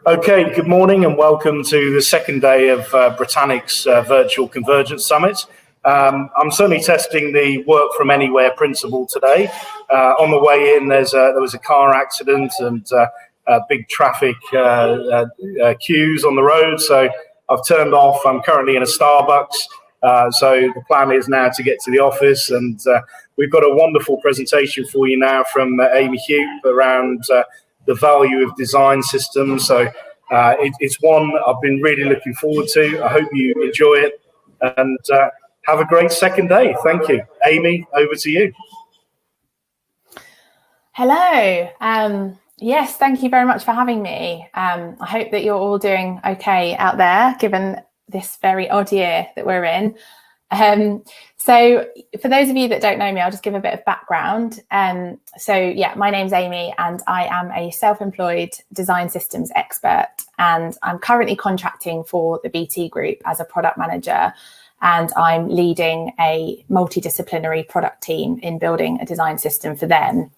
Okay, good morning and welcome to the second day of Britannic's Virtual Convergence Summit. I'm certainly testing the work from anywhere principle today. On the way in, there was a car accident and big traffic queues on the road, so I've turned off. I'm currently in a Starbucks, so the plan is now to get to the office, and we've got a wonderful presentation for you now from Amy Hupe around the value of design systems. So it's one I've been really looking forward to. I hope you enjoy it and have a great second day. Thank you. Amy, over to you. Hello. Yes, thank you very much for having me. I hope that you're all doing okay out there, given this very odd year that we're in. So for those of you that don't know me, I'll just give a bit of background. My name's Amy and I am a self-employed design systems expert, and I'm currently contracting for the BT Group as a product manager, and I'm leading a multidisciplinary product team in building a design system for them.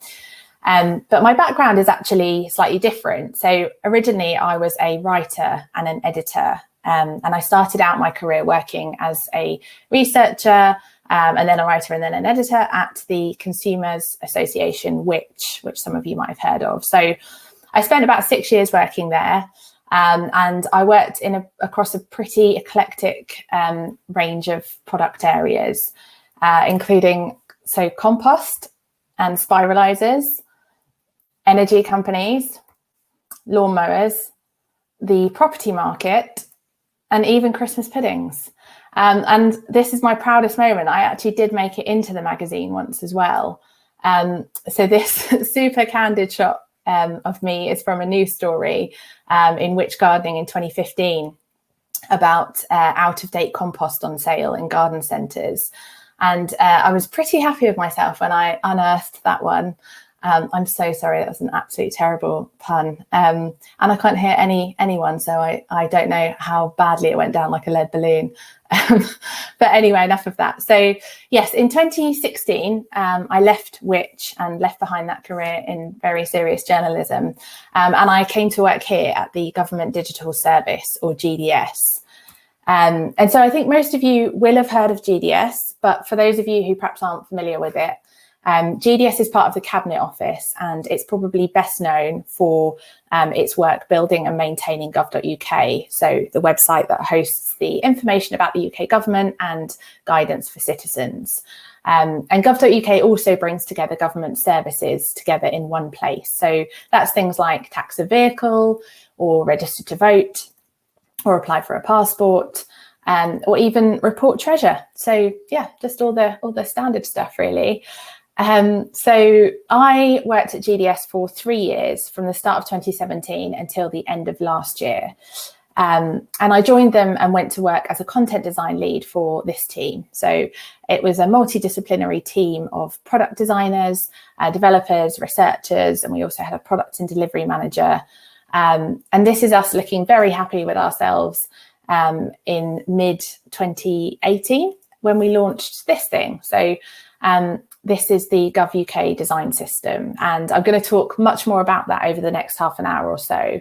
But my background is actually slightly different. So originally I was a writer and an editor. And I started out my career working as a researcher and then a writer and then an editor at the Consumers Association, which some of you might have heard of. So I spent about 6 years working there, and I worked across a pretty eclectic range of product areas, including compost and spiralizers, energy companies, lawnmowers, the property market, and even Christmas puddings. And this is my proudest moment. I actually did make it into the magazine once as well. So this super candid shot of me is from a news story in Which Gardening in 2015 about out-of-date compost on sale in garden centres. And I was pretty happy with myself when I unearthed that one. I'm so sorry, that was an absolutely terrible pun. And I can't hear anyone, so I don't know how badly it went down like a lead balloon. But anyway, enough of that. So yes, in 2016, I left Which and left behind that career in very serious journalism. And I came to work here at the Government Digital Service, or GDS. And so I think most of you will have heard of GDS, but for those of you who perhaps aren't familiar with it, GDS is part of the Cabinet Office, and it's probably best known for its work building and maintaining gov.uk, so the website that hosts the information about the UK government and guidance for citizens. And gov.uk also brings together government services together in one place. So that's things like tax a vehicle, or register to vote, or apply for a passport, or even report treasure. So yeah, just all the standard stuff really. So I worked at GDS for 3 years, from the start of 2017 until the end of last year. And I joined them and went to work as a content design lead for this team. So it was a multidisciplinary team of product designers, developers, researchers, and we also had a product and delivery manager. And this is us looking very happy with ourselves in mid-2018 when we launched this thing. So this is the Gov UK design system, and I'm going to talk much more about that over the next half an hour or so.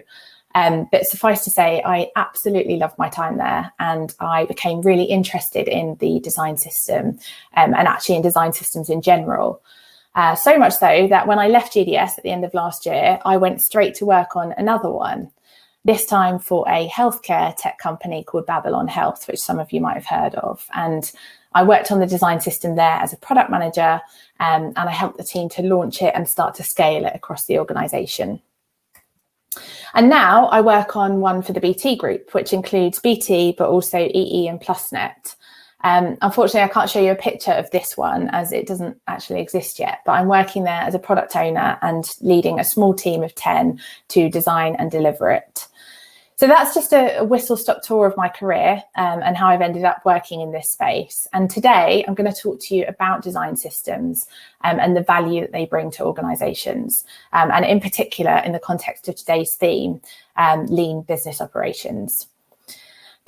But suffice to say, I absolutely loved my time there, and I became really interested in the design system and actually in design systems in general. So much so that when I left GDS at the end of last year, I went straight to work on another one, this time for a healthcare tech company called Babylon Health, which some of you might have heard of. And I worked on the design system there as a product manager, and I helped the team to launch it and start to scale it across the organisation. And now I work on one for the BT Group, which includes BT, but also EE and PlusNet. Unfortunately, I can't show you a picture of this one as it doesn't actually exist yet, but I'm working there as a product owner and leading a small team of 10 to design and deliver it. So that's just a whistle-stop tour of my career and how I've ended up working in this space. And today I'm going to talk to you about design systems and the value that they bring to organisations, and in particular in the context of today's theme, lean business operations.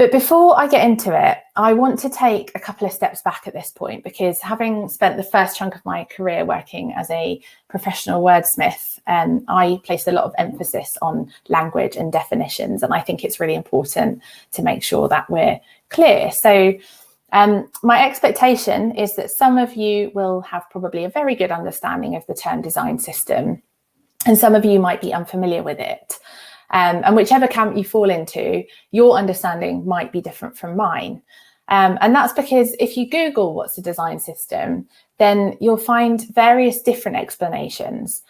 But before I get into it, I want to take a couple of steps back at this point, because having spent the first chunk of my career working as a professional wordsmith, I place a lot of emphasis on language and definitions, and I think it's really important to make sure that we're clear. So my expectation is that some of you will have probably a very good understanding of the term design system, and some of you might be unfamiliar with it. And whichever camp you fall into, your understanding might be different from mine. And that's because if you Google what's a design system, then you'll find various different explanations,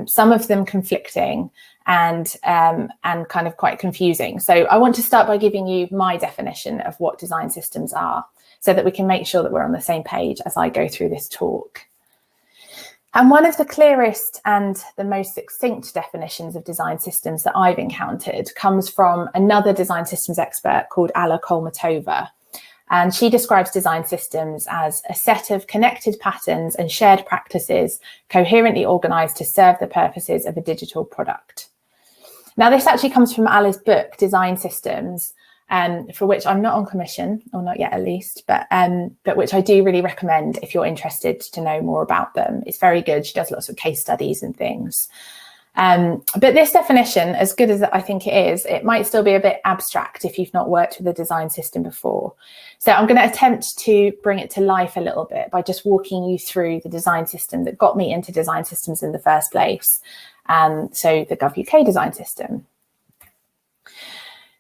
some of them conflicting and kind of quite confusing. So I want to start by giving you my definition of what design systems are, so that we can make sure that we're on the same page as I go through this talk. And one of the clearest and the most succinct definitions of design systems that I've encountered comes from another design systems expert called Alla Kolmatova. And she describes design systems as a set of connected patterns and shared practices coherently organized to serve the purposes of a digital product. Now, this actually comes from Alla's book, Design Systems, for which I'm not on commission, or not yet at least, but which I do really recommend if you're interested to know more about them. It's very good. She does lots of case studies and things. But this definition, as good as I think it is, it might still be a bit abstract if you've not worked with a design system before. So I'm going to attempt to bring it to life a little bit by just walking you through the design system that got me into design systems in the first place. So the Gov.uk design system.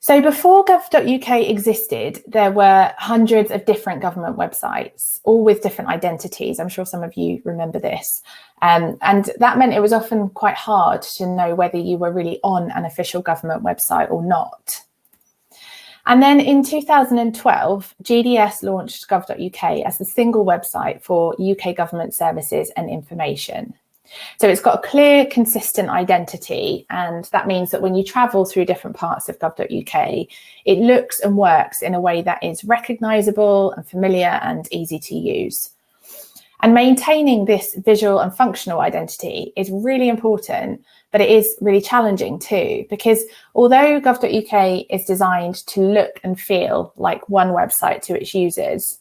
So before gov.uk existed, there were hundreds of different government websites, all with different identities. I'm sure some of you remember this. And that meant it was often quite hard to know whether you were really on an official government website or not. And then in 2012, GDS launched gov.uk as the single website for UK government services and information. So it's got a clear, consistent identity, and that means that when you travel through different parts of gov.uk, it looks and works in a way that is recognisable and familiar and easy to use. And maintaining this visual and functional identity is really important, but it is really challenging too, because although gov.uk is designed to look and feel like one website to its users,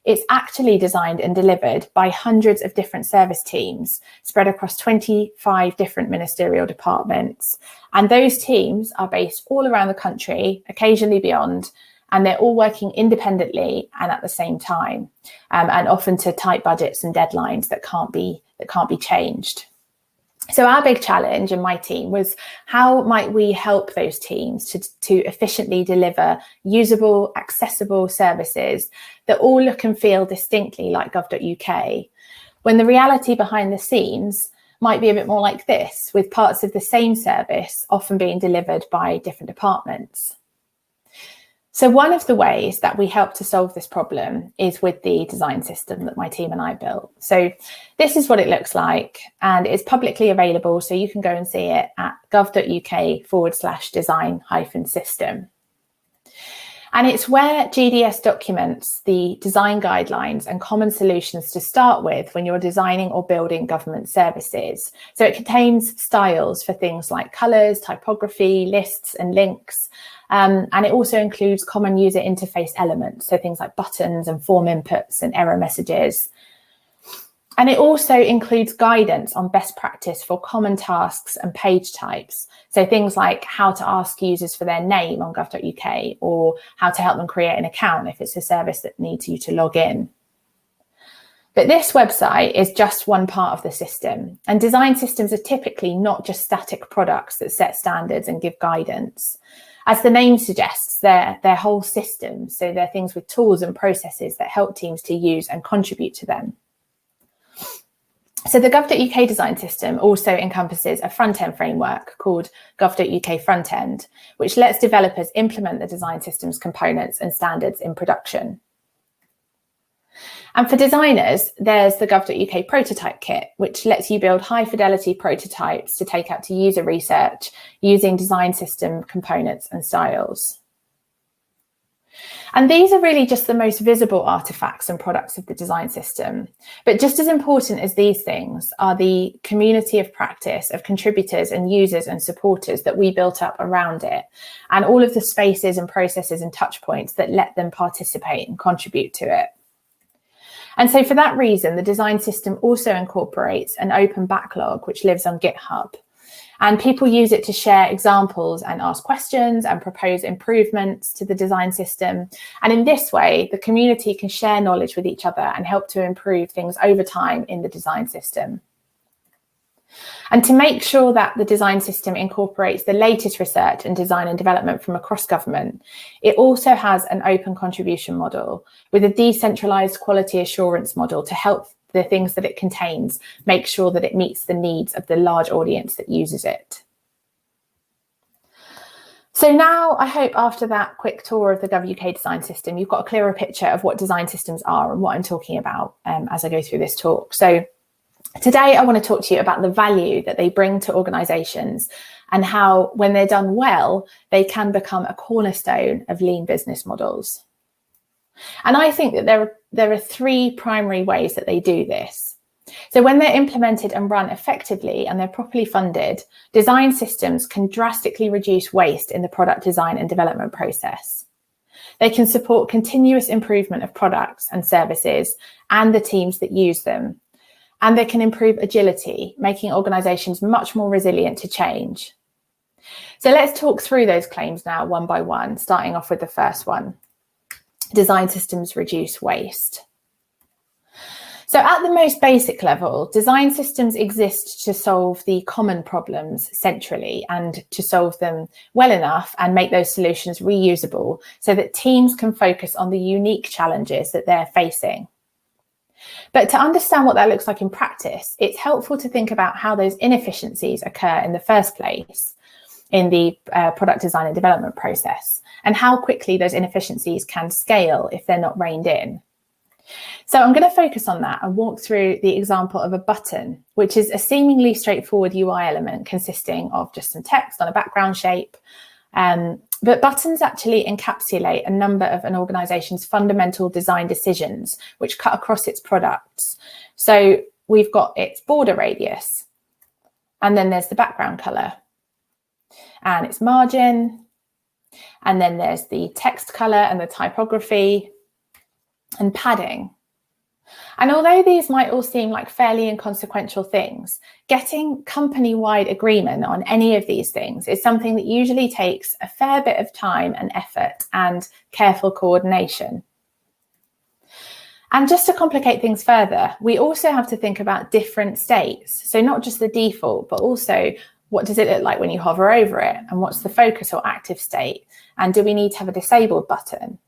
it's actually designed and delivered by hundreds of different service teams spread across 25 different ministerial departments. And those teams are based all around the country, occasionally beyond, and they're all working independently and at the same time, and often to tight budgets and deadlines that can't be changed. So our big challenge in my team was, how might we help those teams to efficiently deliver usable, accessible services that all look and feel distinctly like gov.uk, when the reality behind the scenes might be a bit more like this, with parts of the same service often being delivered by different departments. So one of the ways that we help to solve this problem is with the design system that my team and I built. So this is what it looks like, and it's publicly available, so you can go and see it at gov.uk/design-system. And it's where GDS documents the design guidelines and common solutions to start with when you're designing or building government services. So it contains styles for things like colours, typography, lists and links. And it also includes common user interface elements, so things like buttons and form inputs and error messages. And it also includes guidance on best practice for common tasks and page types. So things like how to ask users for their name on gov.uk, or how to help them create an account if it's a service that needs you to log in. But this website is just one part of the system, and design systems are typically not just static products that set standards and give guidance. As the name suggests, they're whole systems, so they're things with tools and processes that help teams to use and contribute to them. So the gov.uk design system also encompasses a front-end framework called gov.uk Frontend, which lets developers implement the design system's components and standards in production. And for designers, there's the gov.uk prototype kit, which lets you build high-fidelity prototypes to take out to user research using design system components and styles. And these are really just the most visible artifacts and products of the design system. But just as important as these things are the community of practice of contributors and users and supporters that we built up around it, and all of the spaces and processes and touch points that let them participate and contribute to it. And so for that reason, the design system also incorporates an open backlog, which lives on GitHub. And people use it to share examples and ask questions and propose improvements to the design system. And in this way, the community can share knowledge with each other and help to improve things over time in the design system. And to make sure that the design system incorporates the latest research and design and development from across government, it also has an open contribution model with a decentralized quality assurance model to help the things that it contains make sure that it meets the needs of the large audience that uses it. So now I hope after that quick tour of the GovUK design system, you've got a clearer picture of what design systems are and what I'm talking about as I go through this talk. So today I want to talk to you about the value that they bring to organisations and how, when they're done well, they can become a cornerstone of lean business models. And I think that there are three primary ways that they do this. So when they're implemented and run effectively and they're properly funded, design systems can drastically reduce waste in the product design and development process. They can support continuous improvement of products and services and the teams that use them. And they can improve agility, making organisations much more resilient to change. So let's talk through those claims now one by one, starting off with the first one. Design systems reduce waste. So at the most basic level, design systems exist to solve the common problems centrally and to solve them well enough and make those solutions reusable so that teams can focus on the unique challenges that they're facing. But to understand what that looks like in practice, it's helpful to think about how those inefficiencies occur in the first place in the product design and development process, and how quickly those inefficiencies can scale if they're not reined in. So I'm going to focus on that and walk through the example of a button, which is a seemingly straightforward UI element consisting of just some text on a background shape. But buttons actually encapsulate a number of an organisation's fundamental design decisions, which cut across its products. So we've got its border radius, and then there's the background colour, and its margin, and then there's the text colour and the typography and padding. And although these might all seem like fairly inconsequential things, getting company-wide agreement on any of these things is something that usually takes a fair bit of time and effort and careful coordination. And just to complicate things further, we also have to think about different states. So not just the default, but also what does it look like when you hover over it? And what's the focus or active state? And do we need to have a disabled button?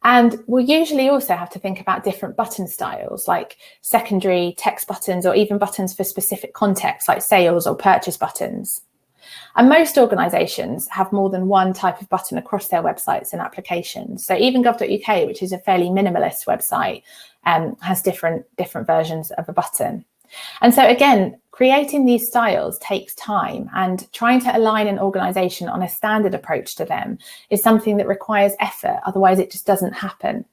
And we'll usually also have to think about different button styles, like secondary text buttons, or even buttons for specific contexts, like sales or purchase buttons. And most organisations have more than one type of button across their websites and applications. So even gov.uk, which is a fairly minimalist website, has different versions of a button. And so again, creating these styles takes time, and trying to align an organisation on a standard approach to them is something that requires effort, otherwise it just doesn't happen.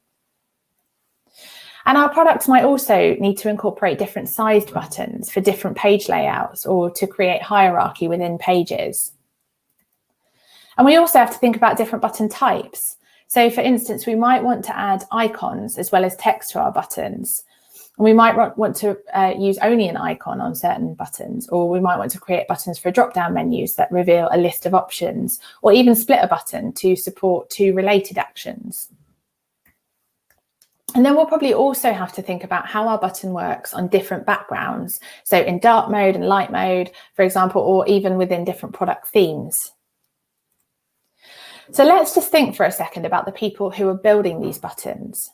And our products might also need to incorporate different sized buttons for different page layouts or to create hierarchy within pages. And we also have to think about different button types. So for instance, we might want to add icons as well as text to our buttons. And we might want to use only an icon on certain buttons, or we might want to create buttons for drop-down menus that reveal a list of options, or even split a button to support two related actions. And then we'll probably also have to think about how our button works on different backgrounds. So in dark mode and light mode, for example, or even within different product themes. So let's just think for a second about the people who are building these buttons.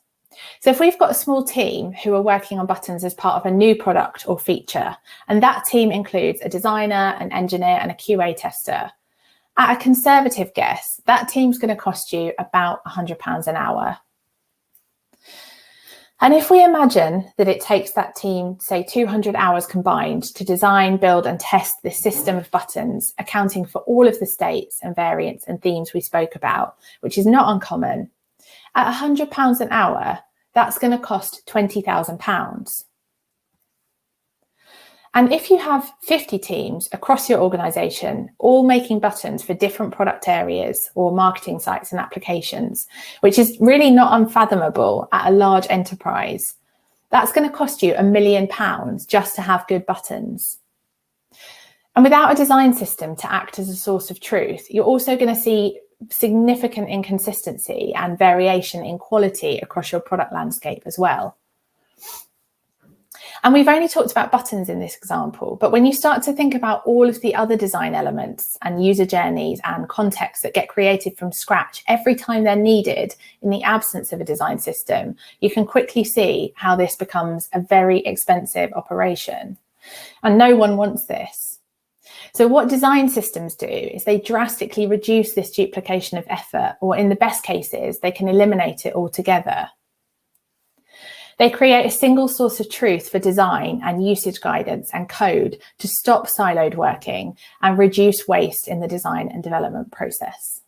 So if we've got a small team who are working on buttons as part of a new product or feature, and that team includes a designer, an engineer, and a QA tester, at a conservative guess, that team's going to cost you about £100 an hour. And if we imagine that it takes that team, say 200 hours combined to design, build and test this system of buttons, accounting for all of the states and variants and themes we spoke about, which is not uncommon, at £100 an hour, that's going to cost £20,000. And if you have 50 teams across your organisation, all making buttons for different product areas or marketing sites and applications, which is really not unfathomable at a large enterprise, that's going to cost you £1 million just to have good buttons. And without a design system to act as a source of truth, you're also going to see significant inconsistency and variation in quality across your product landscape as well. And we've only talked about buttons in this example, but when you start to think about all of the other design elements and user journeys and contexts that get created from scratch every time they're needed in the absence of a design system, you can quickly see how this becomes a very expensive operation. And no one wants this. So what design systems do is they drastically reduce this duplication of effort, or in the best cases, they can eliminate it altogether. They create a single source of truth for design and usage guidance and code to stop siloed working and reduce waste in the design and development process.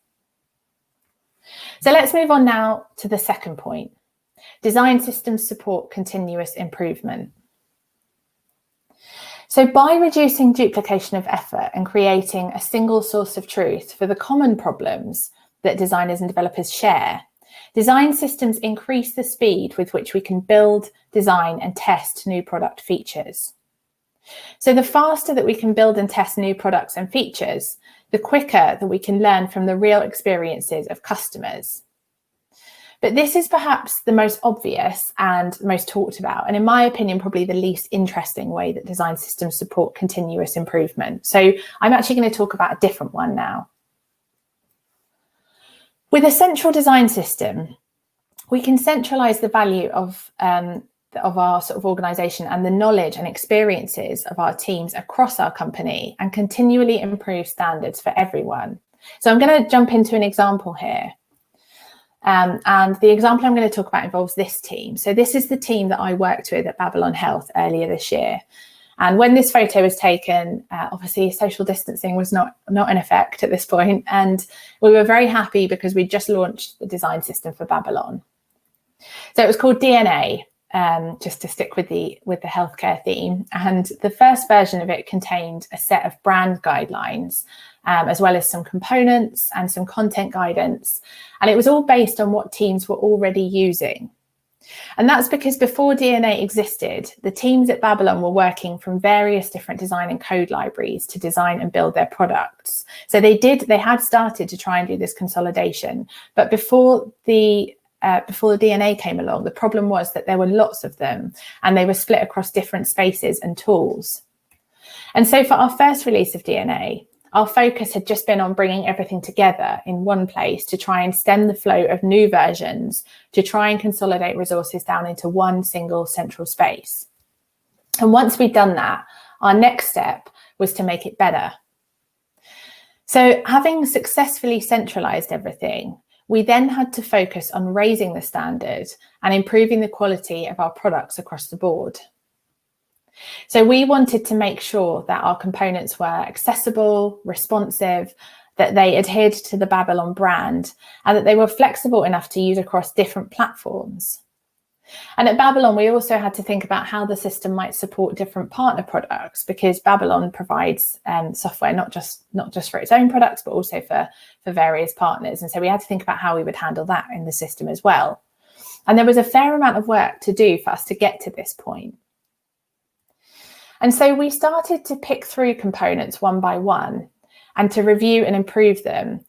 So let's move on now to the second point. Design systems support continuous improvement. So by reducing duplication of effort and creating a single source of truth for the common problems that designers and developers share, design systems increase the speed with which we can build, design and test new product features. So the faster that we can build and test new products and features, the quicker that we can learn from the real experiences of customers. But this is perhaps the most obvious and most talked about, and in my opinion, probably the least interesting way that design systems support continuous improvement. So I'm actually going to talk about a different one now. With a central design system, we can centralize the value of our sort of organization and the knowledge and experiences of our teams across our company and continually improve standards for everyone. So I'm going to jump into an example here. And the example I'm going to talk about involves this team. So this is the team that I worked with at Babylon Health earlier this year. And when this photo was taken, obviously social distancing was not in effect at this point. And we were very happy because we just launched the design system for Babylon. So it was called DNA, just to stick with the healthcare theme. And the first version of it contained a set of brand guidelines, as well as some components and some content guidance. And it was all based on what teams were already using. And that's because before DNA existed, the teams at Babylon were working from various different design and code libraries to design and build their products. So they had started to try and do this consolidation. But before the DNA came along, the problem was that there were lots of them and they were split across different spaces and tools. And so for our first release of DNA, our focus had just been on bringing everything together in one place to try and stem the flow of new versions, to try and consolidate resources down into one single central space. And once we'd done that, our next step was to make it better. So having successfully centralized everything, we then had to focus on raising the standard and improving the quality of our products across the board. So we wanted to make sure that our components were accessible, responsive, that they adhered to the Babylon brand, and that they were flexible enough to use across different platforms. And at Babylon, we also had to think about how the system might support different partner products, because Babylon provides software not just for its own products, but also for various partners. And so we had to think about how we would handle that in the system as well. And there was a fair amount of work to do for us to get to this point. And so we started to pick through components one by one and to review and improve them.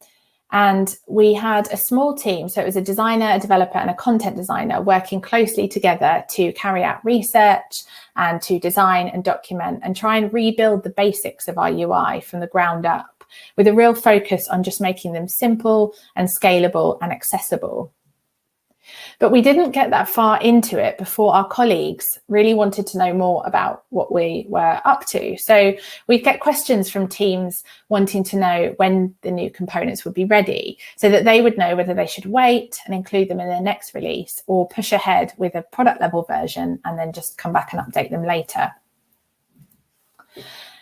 And we had a small team, so it was a designer, a developer, and a content designer working closely together to carry out research and to design and document and try and rebuild the basics of our UI from the ground up, with a real focus on just making them simple and scalable and accessible. But we didn't get that far into it before our colleagues really wanted to know more about what we were up to. So we'd get questions from teams wanting to know when the new components would be ready, so that they would know whether they should wait and include them in their next release or push ahead with a product level version and then just come back and update them later.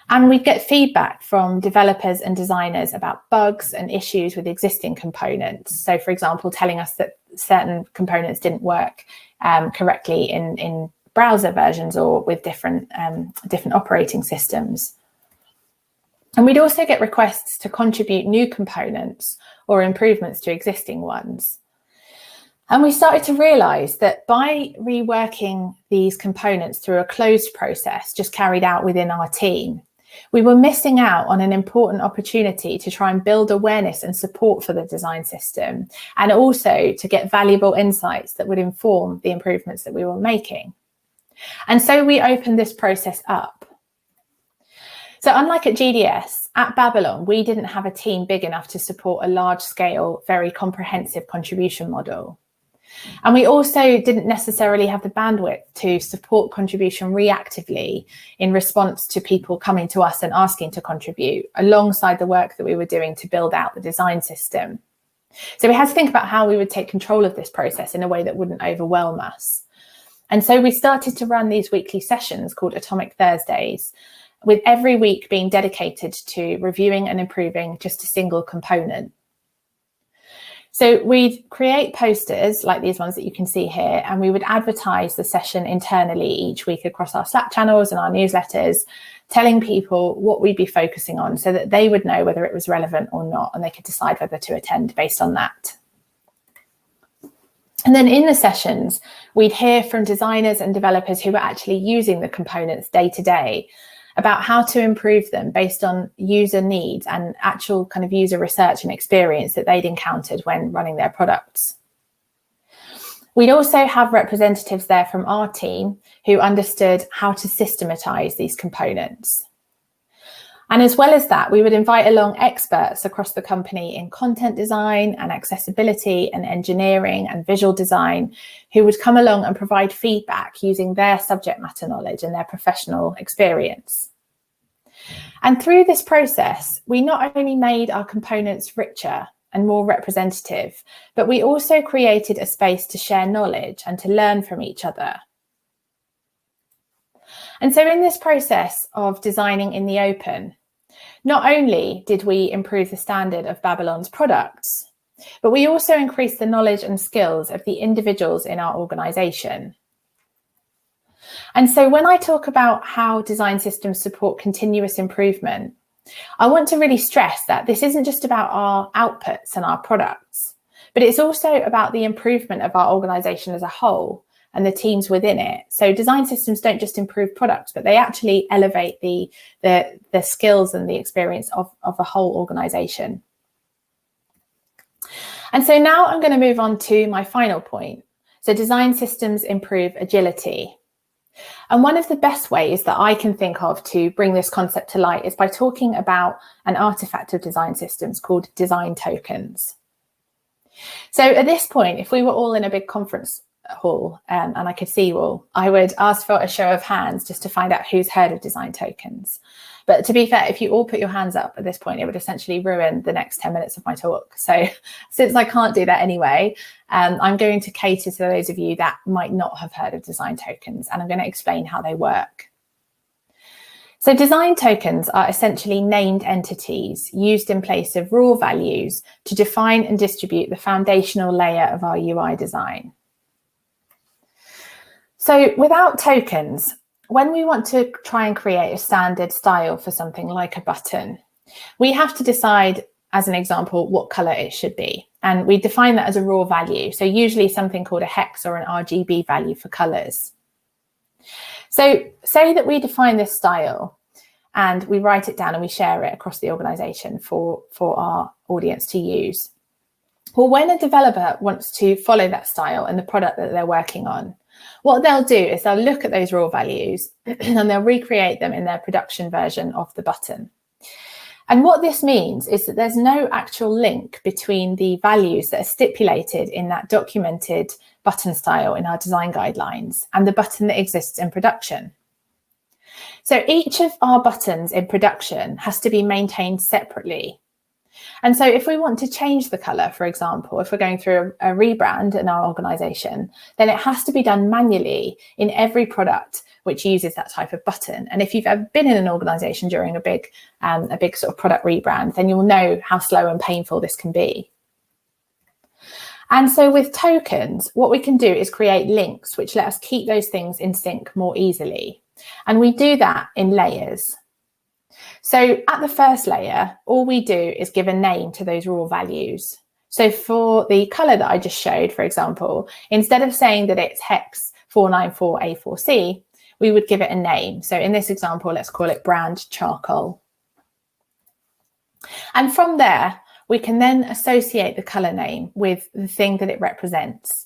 And we'd get feedback from developers and designers about bugs and issues with existing components. So, for example, telling us that certain components didn't work correctly in browser versions or with different operating systems. And we'd also get requests to contribute new components or improvements to existing ones. And we started to realise that by reworking these components through a closed process just carried out within our team, we were missing out on an important opportunity to try and build awareness and support for the design system, and also to get valuable insights that would inform the improvements that we were making. And so we opened this process up. So unlike at GDS, at Babylon, we didn't have a team big enough to support a large-scale, very comprehensive contribution model. And we also didn't necessarily have the bandwidth to support contribution reactively in response to people coming to us and asking to contribute, alongside the work that we were doing to build out the design system. So we had to think about how we would take control of this process in a way that wouldn't overwhelm us. And so we started to run these weekly sessions called Atomic Thursdays, with every week being dedicated to reviewing and improving just a single component. So we'd create posters like these ones that you can see here, and we would advertise the session internally each week across our Slack channels and our newsletters, telling people what we'd be focusing on so that they would know whether it was relevant or not, and they could decide whether to attend based on that. And then in the sessions, we'd hear from designers and developers who were actually using the components day to day about how to improve them based on user needs and actual kind of user research and experience that they'd encountered when running their products. We'd also have representatives there from our team who understood how to systematize these components. And as well as that, we would invite along experts across the company in content design and accessibility and engineering and visual design, who would come along and provide feedback using their subject matter knowledge and their professional experience. And through this process, we not only made our components richer and more representative, but we also created a space to share knowledge and to learn from each other. And so in this process of designing in the open, not only did we improve the standard of Babylon's products, but we also increased the knowledge and skills of the individuals in our organisation. And so when I talk about how design systems support continuous improvement, I want to really stress that this isn't just about our outputs and our products, but it's also about the improvement of our organisation as a whole and the teams within it. So design systems don't just improve products, but they actually elevate the skills and the experience of a whole organisation. And so now I'm going to move on to my final point. So design systems improve agility. And one of the best ways that I can think of to bring this concept to light is by talking about an artifact of design systems called design tokens. So at this point, if we were all in a big conference hall and I could see you all, I would ask for a show of hands just to find out who's heard of design tokens. But to be fair, if you all put your hands up at this point, it would essentially ruin the next 10 minutes of my talk. So since I can't do that anyway, I'm going to cater to those of you that might not have heard of design tokens, and I'm going to explain how they work. So design tokens are essentially named entities used in place of raw values to define and distribute the foundational layer of our UI design. So without tokens, when we want to try and create a standard style for something like a button, we have to decide, as an example, what color it should be. And we define that as a raw value. So usually something called a hex or an RGB value for colors. So say that we define this style and we write it down and we share it across the organization for our audience to use. Well, when a developer wants to follow that style and the product that they're working on, what they'll do is they'll look at those raw values and they'll recreate them in their production version of the button. And what this means is that there's no actual link between the values that are stipulated in that documented button style in our design guidelines and the button that exists in production. So each of our buttons in production has to be maintained separately. And so if we want to change the colour, for example, if we're going through a rebrand in our organisation, then it has to be done manually in every product which uses that type of button. And if you've ever been in an organisation during a big sort of product rebrand, then you'll know how slow and painful this can be. And so with tokens, what we can do is create links which let us keep those things in sync more easily. And we do that in layers. So at the first layer, all we do is give a name to those raw values. So for the colour that I just showed, for example, instead of saying that it's hex 494A4C, we would give it a name. So in this example, let's call it brand charcoal. And from there, we can then associate the colour name with the thing that it represents.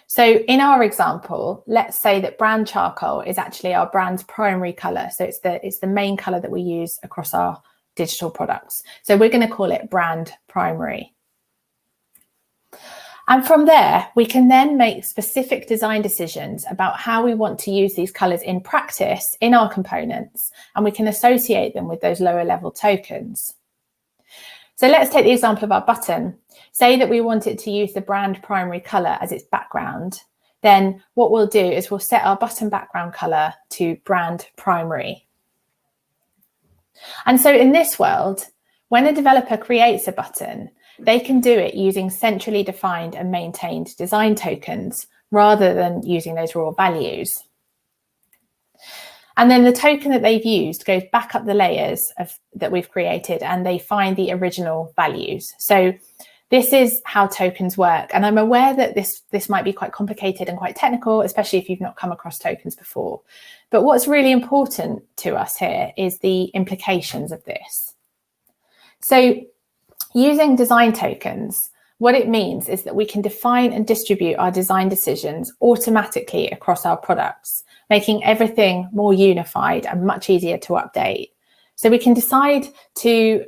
So in our example, let's say that brand charcoal is actually our brand's primary colour. So it's the main colour that we use across our digital products. So we're going to call it brand primary. And from there, we can then make specific design decisions about how we want to use these colours in practice in our components, and we can associate them with those lower level tokens. So let's take the example of our button. Say that we want it to use the brand primary colour as its background. Then what we'll do is we'll set our button background colour to brand primary. And so in this world, when a developer creates a button, they can do it using centrally defined and maintained design tokens rather than using those raw values. And then the token that they've used goes back up the layers that we've created, and they find the original values. So this is how tokens work. And I'm aware that this might be quite complicated and quite technical, especially if you've not come across tokens before. But what's really important to us here is the implications of this. So using design tokens, what it means is that we can define and distribute our design decisions automatically across our products, making everything more unified and much easier to update. So we can decide to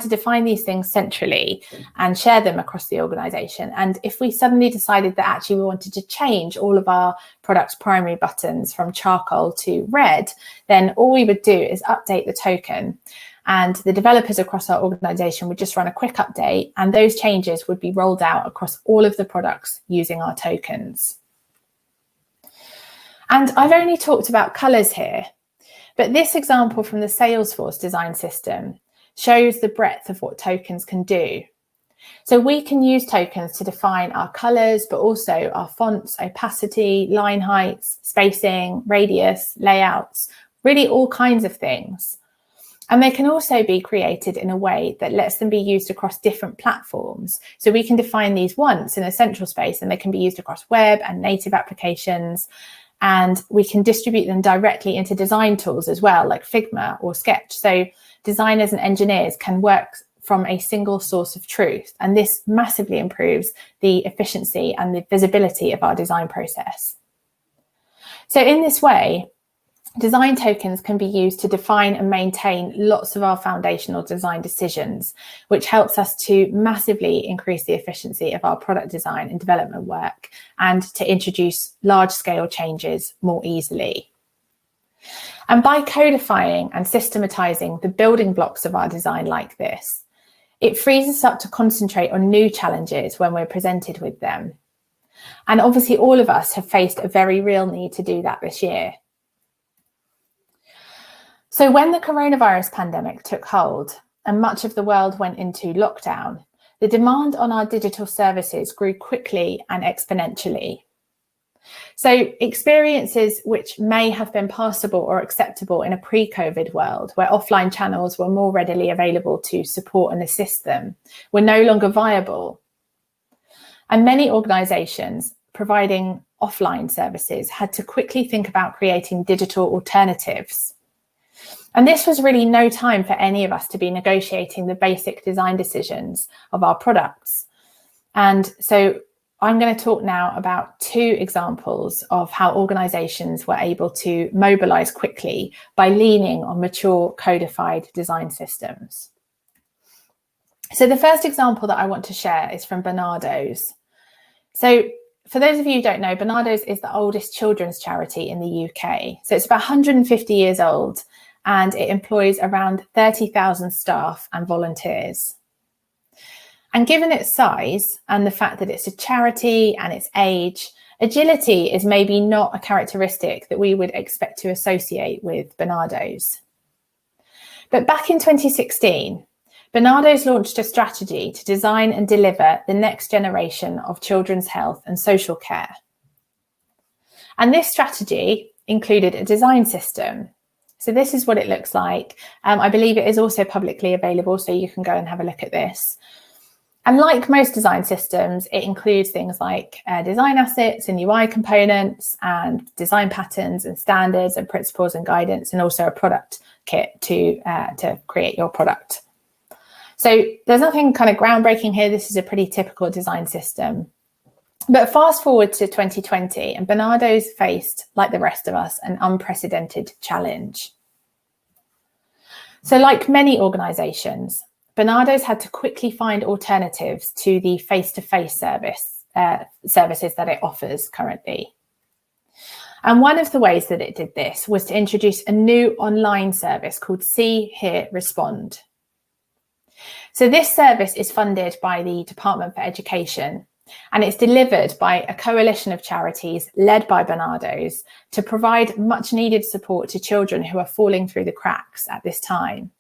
define these things centrally and share them across the organisation. And if we suddenly decided that actually we wanted to change all of our products' primary buttons from charcoal to red, then all we would do is update the token, and the developers across our organisation would just run a quick update, and those changes would be rolled out across all of the products using our tokens. And I've only talked about colours here, but this example from the Salesforce design system shows the breadth of what tokens can do. So we can use tokens to define our colours, but also our fonts, opacity, line heights, spacing, radius, layouts, really all kinds of things. And they can also be created in a way that lets them be used across different platforms. So we can define these once in a central space, and they can be used across web and native applications. And we can distribute them directly into design tools as well, like Figma or Sketch. So designers and engineers can work from a single source of truth. And this massively improves the efficiency and the visibility of our design process. So in this way, design tokens can be used to define and maintain lots of our foundational design decisions, which helps us to massively increase the efficiency of our product design and development work, and to introduce large-scale changes more easily. And by codifying and systematizing the building blocks of our design like this, it frees us up to concentrate on new challenges when we're presented with them. And obviously all of us have faced a very real need to do that this year. So when the coronavirus pandemic took hold and much of the world went into lockdown, the demand on our digital services grew quickly and exponentially. So experiences which may have been passable or acceptable in a pre-COVID world, where offline channels were more readily available to support and assist them, were no longer viable. And many organisations providing offline services had to quickly think about creating digital alternatives. And this was really no time for any of us to be negotiating the basic design decisions of our products. And so I'm going to talk now about two examples of how organizations were able to mobilize quickly by leaning on mature codified design systems. So the first example that I want to share is from Barnardos. So for those of you who don't know, Barnardos is the oldest children's charity in the UK. So it's about 150 years old, and it employs around 30,000 staff and volunteers. And given its size and the fact that it's a charity and its age, agility is maybe not a characteristic that we would expect to associate with Barnardos. But back in 2016, Barnardos launched a strategy to design and deliver the next generation of children's health and social care. And this strategy included a design system. So this is what it looks like. I believe it is also publicly available, so you can go and have a look at this. And like most design systems, it includes things like design assets and UI components and design patterns and standards and principles and guidance, and also a product kit to create your product. So there's nothing kind of groundbreaking here. This is a pretty typical design system. But fast forward to 2020, and Barnardos faced, like the rest of us, an unprecedented challenge. So like many organisations, Barnardos had to quickly find alternatives to the face-to-face services that it offers currently. And one of the ways that it did this was to introduce a new online service called See, Hear, Respond. So this service is funded by the Department for Education, and it's delivered by a coalition of charities led by Barnardos to provide much needed support to children who are falling through the cracks at this time.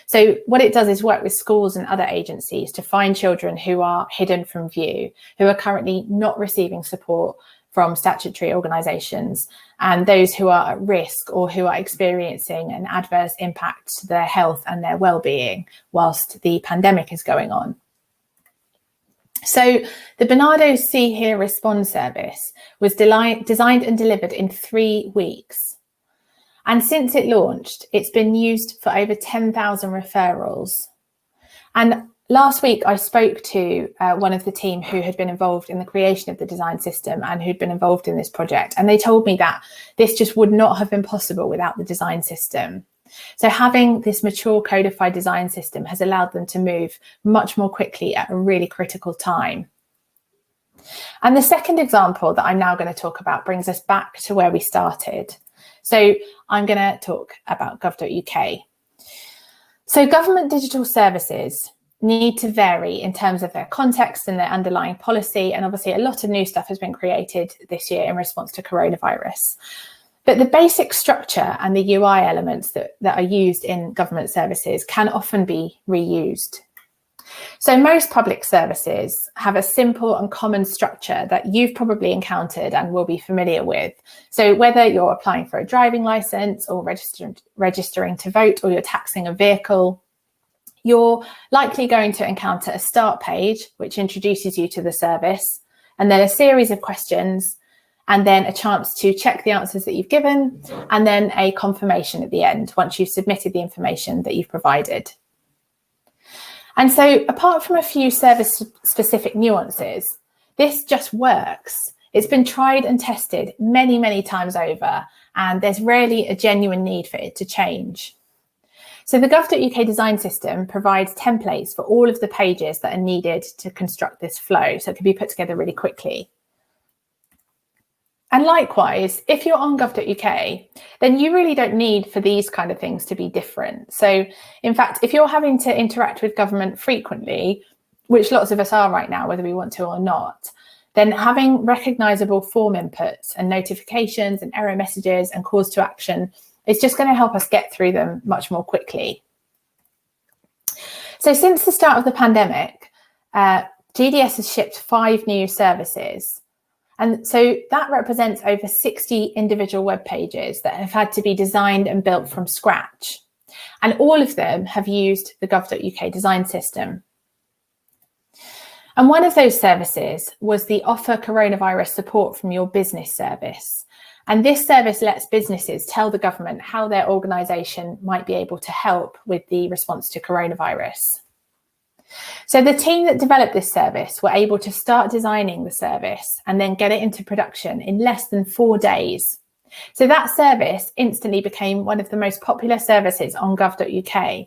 So what it does is work with schools and other agencies to find children who are hidden from view, who are currently not receiving support from statutory organisations, and those who are at risk or who are experiencing an adverse impact to their health and their well-being whilst the pandemic is going on. So the Barnardos See, Hear, Respond service was designed and delivered in 3 weeks. And since it launched, it's been used for over 10,000 referrals. And last week, I spoke to one of the team who had been involved in the creation of the design system and who'd been involved in this project. And they told me that this just would not have been possible without the design system. So having this mature codified design system has allowed them to move much more quickly at a really critical time. And the second example that I'm now going to talk about brings us back to where we started. So I'm going to talk about gov.uk. So government digital services need to vary in terms of their context and their underlying policy. And obviously a lot of new stuff has been created this year in response to coronavirus. But the basic structure and the UI elements that are used in government services can often be reused. So most public services have a simple and common structure that you've probably encountered and will be familiar with. So whether you're applying for a driving license or registering to vote, or you're taxing a vehicle, you're likely going to encounter a start page, which introduces you to the service, and then a series of questions, and then a chance to check the answers that you've given, and then a confirmation at the end once you've submitted the information that you've provided. And so apart from a few service-specific nuances, this just works. It's been tried and tested many, many times over, and there's rarely a genuine need for it to change. So the gov.uk design system provides templates for all of the pages that are needed to construct this flow, so it can be put together really quickly. And likewise, if you're on gov.uk, then you really don't need for these kind of things to be different. So in fact, if you're having to interact with government frequently, which lots of us are right now, whether we want to or not, then having recognisable form inputs and notifications and error messages and calls to action is just going to help us get through them much more quickly. So since the start of the pandemic, GDS has shipped 5 new services. And so that represents over 60 individual web pages that have had to be designed and built from scratch. And all of them have used the gov.uk design system. And one of those services was the Offer Coronavirus Support from Your Business service. And this service lets businesses tell the government how their organisation might be able to help with the response to coronavirus. So the team that developed this service were able to start designing the service and then get it into production in less than 4 days. So that service instantly became one of the most popular services on gov.uk.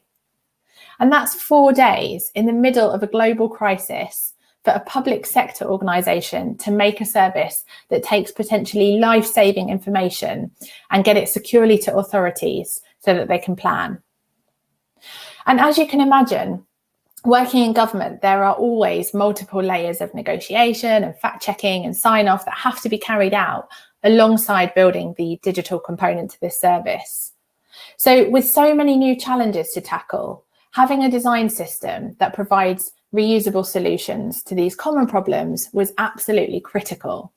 And that's 4 days in the middle of a global crisis for a public sector organisation to make a service that takes potentially life-saving information and get it securely to authorities so that they can plan. And as you can imagine, working in government, there are always multiple layers of negotiation and fact-checking and sign-off that have to be carried out alongside building the digital component to this service. So with so many new challenges to tackle, having a design system that provides reusable solutions to these common problems was absolutely critical.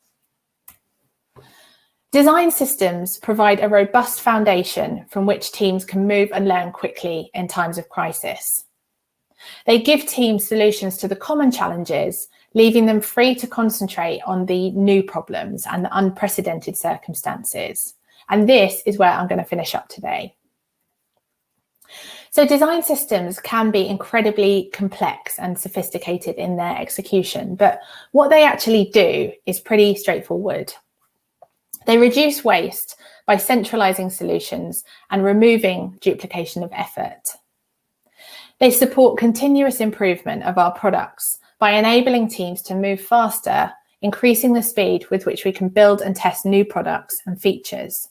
Design systems provide a robust foundation from which teams can move and learn quickly in times of crisis. They give teams solutions to the common challenges, leaving them free to concentrate on the new problems and the unprecedented circumstances. And this is where I'm going to finish up today. So design systems can be incredibly complex and sophisticated in their execution, but what they actually do is pretty straightforward. They reduce waste by centralizing solutions and removing duplication of effort. They support continuous improvement of our products by enabling teams to move faster, increasing the speed with which we can build and test new products and features.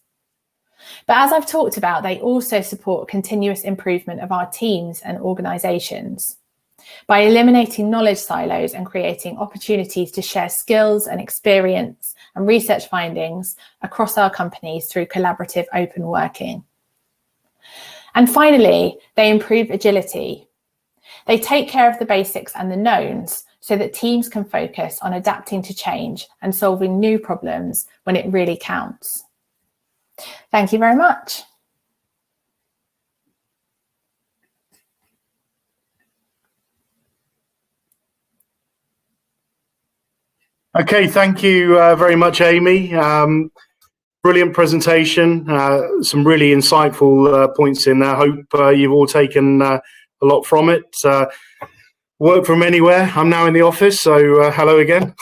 But as I've talked about, they also support continuous improvement of our teams and organizations by eliminating knowledge silos and creating opportunities to share skills and experience and research findings across our companies through collaborative open working. And finally, they improve agility. They take care of the basics and the knowns so that teams can focus on adapting to change and solving new problems when it really counts. Thank you very much. Okay, thank you very much, Amy. Brilliant presentation, some really insightful points in there. I hope you've all taken a lot from it. Work from anywhere. I'm now in the office, so hello again.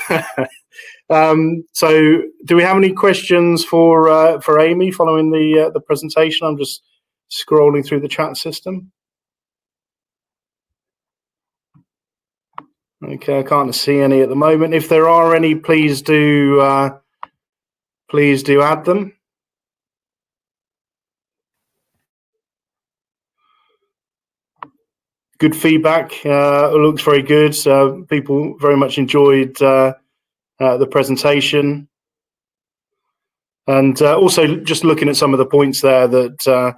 So do we have any questions for Amy following the presentation? I'm just scrolling through the chat system. Okay, I can't see any at the moment. If there are any, please do add them. Good feedback. It looks very good. People very much enjoyed the presentation, and also just looking at some of the points there that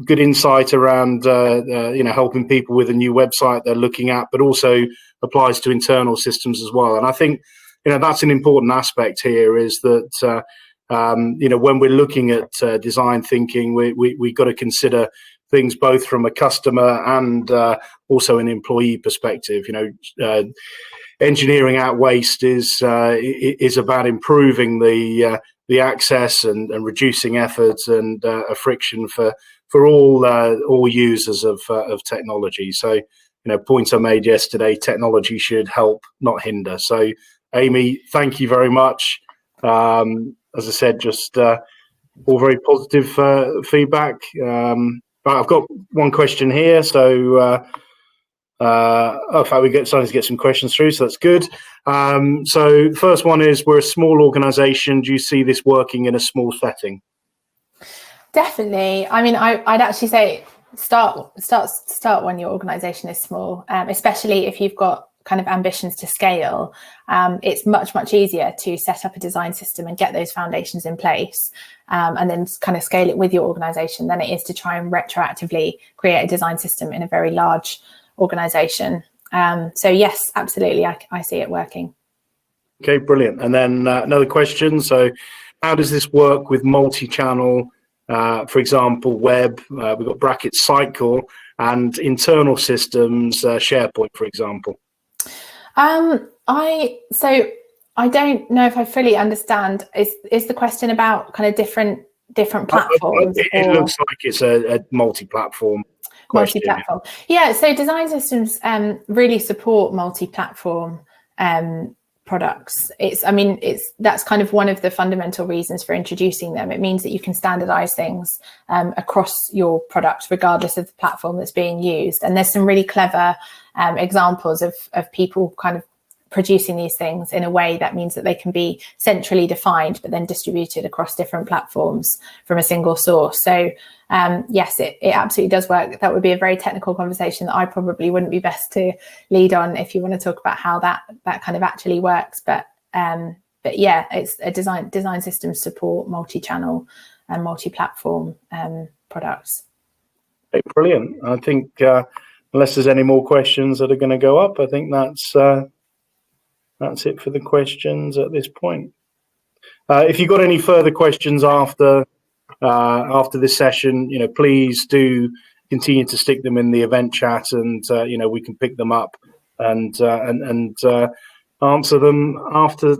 good insight around helping people with a new website they're looking at, but also applies to internal systems as well. And I think that's an important aspect here, is that when we're looking at design thinking, we've got to consider things both from a customer and also an employee perspective. Engineering out waste is about improving the access and reducing effort and friction for all users of technology. So, points I made yesterday, technology should help, not hinder. So, Amy, thank you very much. As I said, just all very positive feedback. But I've got one question here. So, in fact, we're starting to get some questions through, so that's good. So the first one is, we're a small organisation. Do you see this working in a small setting? Definitely. I mean, I'd actually say start when your organisation is small, especially if you've got kind of ambitions to scale. It's much easier to set up a design system and get those foundations in place, and then kind of scale it with your organisation, than it is to try and retroactively create a design system in a very large organisation. So yes, absolutely, I see it working. Okay, brilliant. And then another question. So how does this work with multi-channel, for example, web, we've got brackets cycle, and internal systems, SharePoint, for example? I don't know if I fully understand. Is the question about kind of different platforms? It looks like it's a multi-platform question. Multi-platform. Yeah, so design systems really support multi-platform products. That's kind of one of the fundamental reasons for introducing them. It means that you can standardize things across your product, regardless of the platform that's being used. And there's some really clever examples of people kind of producing these things in a way that means that they can be centrally defined, but then distributed across different platforms from a single source. So yes, it absolutely does work. That would be a very technical conversation that I probably wouldn't be best to lead on if you want to talk about how that kind of actually works. But yeah, it's a design systems support multi-channel and multi-platform products. Okay, brilliant. I think unless there's any more questions that are going to go up, I think that's it for the questions at this point. If you've got any further questions after this session, please do continue to stick them in the event chat, and we can pick them up and answer them after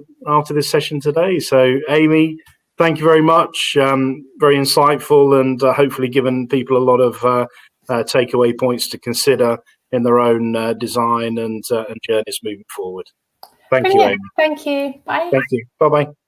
this session today. So, Amy, thank you very much. Very insightful, and hopefully given people a lot of takeaway points to consider in their own design and journeys moving forward. Thank you, Amy. Thank you. Bye. Thank you. Bye-bye.